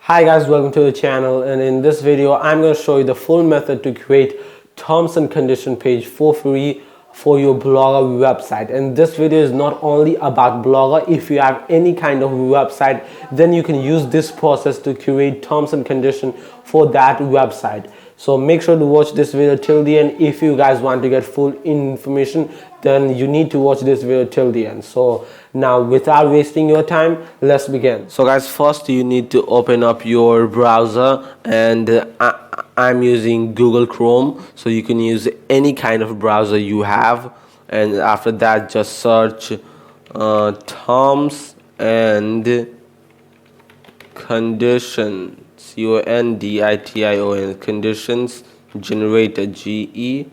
Hi guys, welcome to the channel, and in this video I'm going to show you the full method to create terms and condition page for free for your Blogger website. And this video is not only about Blogger. If you have any kind of website, then you can use this process to create terms and condition for that website. So make sure to watch this video till the end. If you guys want to get full information, then you need to watch this video till the end. So now, without wasting your time, let's begin. So guys, first you need to open up your browser, and I'm using Google Chrome, so you can use any kind of browser you have. And after that, just search terms and condition, condition, conditions generator, generator,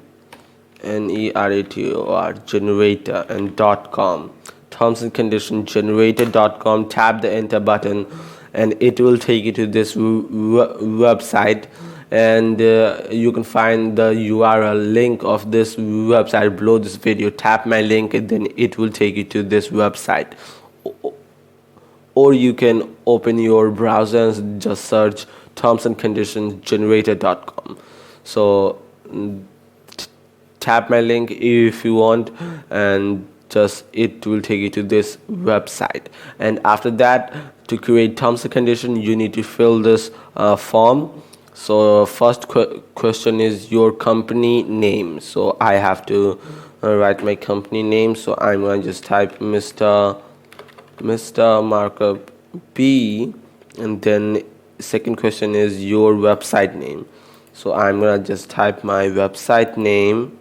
generator, and .com, terms and condition generator.com. Tap the enter button and it will take you to this website, and you can find the URL link of this website below this video. Tap my link and then it will take you to this website. Or you can open your browser and just search terms and conditions generator.com. So tap my link if you want, and just it will take you to this website. And after that, to create terms and condition, you need to fill this form. So first question is your company name. So I have to write my company name. So I'm going to just type Mr. MarkUp B, and then second question is your website name. So I'm gonna just type my website name,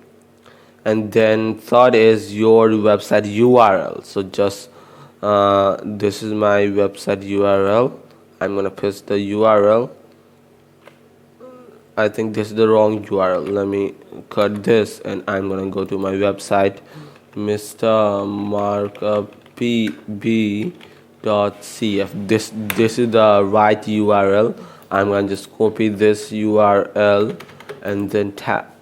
and then third is your website URL. So just this is my website URL. I'm gonna paste the URL. I think this is the wrong URL. Let me cut this, and I'm gonna go to my website, mrmarkupb.cf. This is the right URL. I'm gonna just copy this URL and then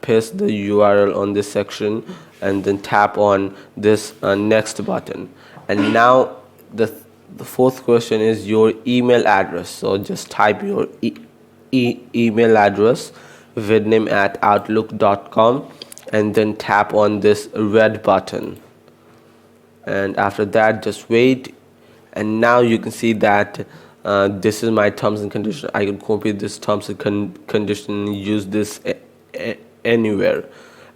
paste the URL on this section, and then tap on this next button. And now the fourth question is your email address. So just type your email address, vidname@outlook.com, and then tap on this red button. And after that, just wait, and now you can see that this is my terms and condition. I can copy this terms and condition and use this anywhere.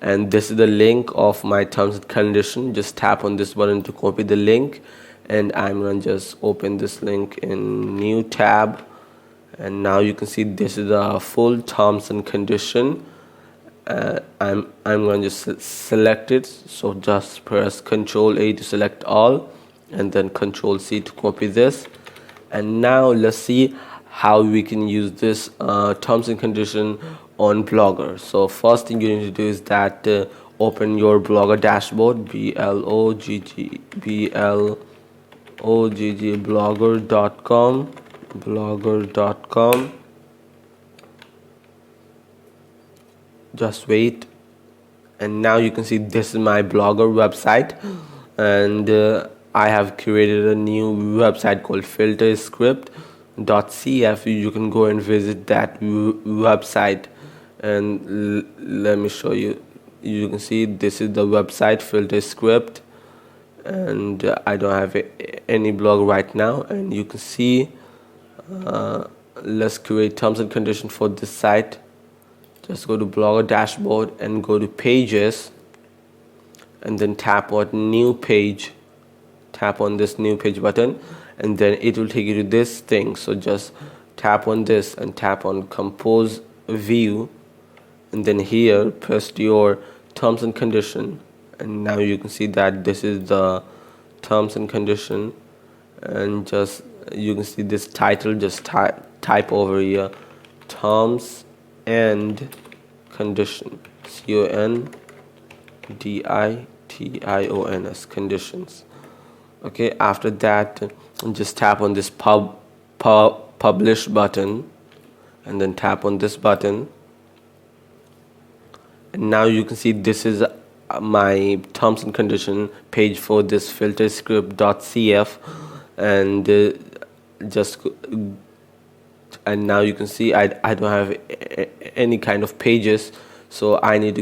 And this is the link of my terms and condition. Just tap on this button to copy the link, and I'm gonna just open this link in new tab. And now you can see this is the full terms and condition. I'm going to just select it. So just press Ctrl A to select all, and then Ctrl C to copy this. And now let's see how we can use this terms and condition on Blogger. So first thing you need to do is that open your Blogger dashboard, blogger.com. Just wait, and now you can see this is my Blogger website, and I have created a new website called filterscript.cf. You can go and visit that website, and let me show you. You can see this is the website filterscript, and I don't have any blog right now. And you can see let's create terms and conditions for this site. Just go to Blogger dashboard and go to pages, and then tap on new page. Tap on this new page button, and then it will take you to this thing. So just tap on this and tap on compose view, and then here paste your terms and condition. And now you can see that this is the terms and condition, and just you can see this title. Just type over here terms and condition, conditions, conditions. Okay, after that, just tap on this publish button, and then tap on this button, and now you can see this is my terms and condition page for this filterscript.cf. And just and now you can see I don't have any kind of pages, so I need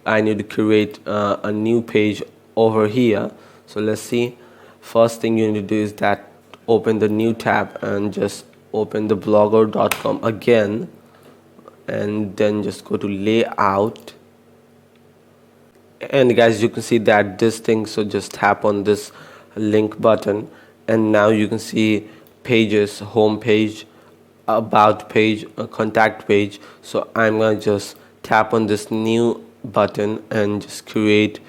to create a new page over here. So let's see. First thing you need to do is that open the new tab and just open the blogger.com again, and then just go to layout. And guys, you can see that this thing, so just tap on this link button, and now you can see pages, home page, about page, a contact page. So I'm gonna just tap on this new button and just create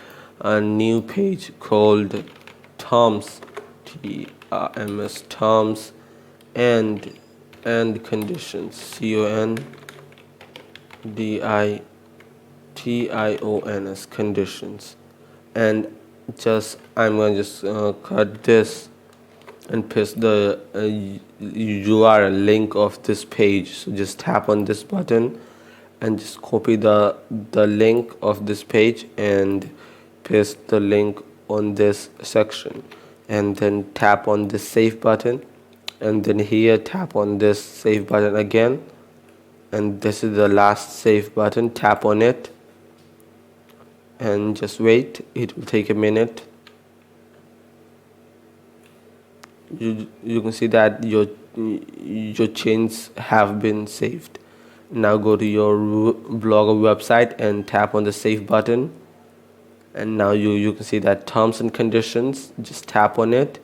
a new page called Tom's, TRMS, Tom's and conditions, CONDITIONS, conditions. And just I'm going to just cut this and paste the URL link of this page. So just tap on this button and just copy the link of this page and paste the link on this section, and then tap on this save button, and then here tap on this save button again, and this is the last save button. Tap on it and just wait. It will take a minute. You can see that your changes have been saved. Now go to your blogger website and tap on the save button, and now you can see that terms and conditions. Just tap on it,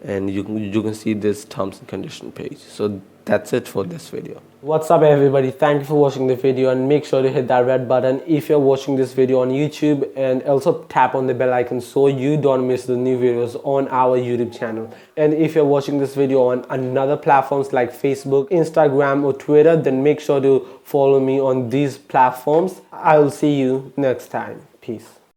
and you can see this terms and condition page. So that's it for this video. What's up everybody, thank you for watching the video, and make sure to hit that red button if you're watching this video on YouTube, and also tap on the bell icon so you don't miss the new videos on our YouTube channel. And if you're watching this video on another platforms like Facebook, Instagram or Twitter, then make sure to follow me on these platforms. I'll see you next time. Peace.